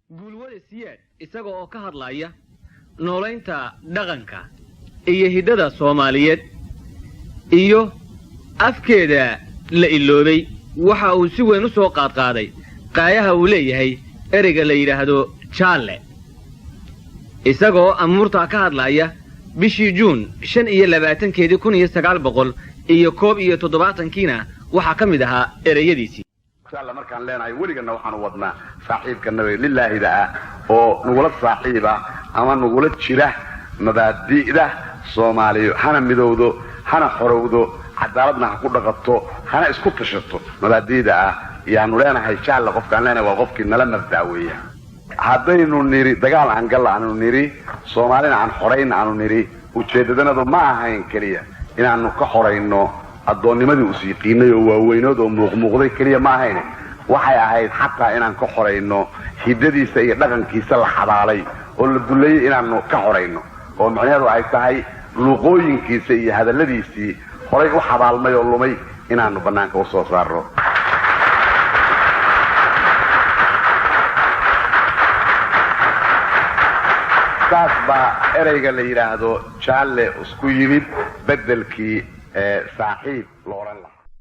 guulwada siyaad isaga oo ka hadlaya noolaynta dhaqanka iyo hidada Soomaaliyeed iyo afkeeda la iloobay waxa uu si weyn u soo qaadqaaday qaayaha uu leeyahay ereyga la yiraahdo jaalle isagoo amuurta ka hadlaya bishii Juun 25 1971 waxa kamid ahaa ereyadiisii الله مركان لنا ولينا وحنا وضنا صاحبك النبي لله ذا أو نقولت صاحبه أما نقولت شره مبادئ ذا صومالي حنا مدودو حنا حرودو عدالتنا حقول قطو حنا اسكت شطو مبادئ ذا يعني لنا هاي شال قف كان لنا وقف كنا لنا الدعوية هذين نيري دجال عن قل عن نيري صومالينا عن حرين عن نيري وتشددنا ذو ما هين كلية إن عنو كحرينه الضوني وسيقينا ووينود ومغمغضي كلية ما هينه waxay ahayd xataa inaan ka xoreyno hidadiisa iyo dhaqankiisa la xabaalay oo la duleeyay inaan ka xoreyno oo macnaheedu ay tahay luqooyinkiisa iyo hadaladiisii horay u xabaalmay oo lumay inaan banaanka u soo saarno saasba ereyga la yiraahdo jaalle isku yimid bedelkii saaxiib looran lahaa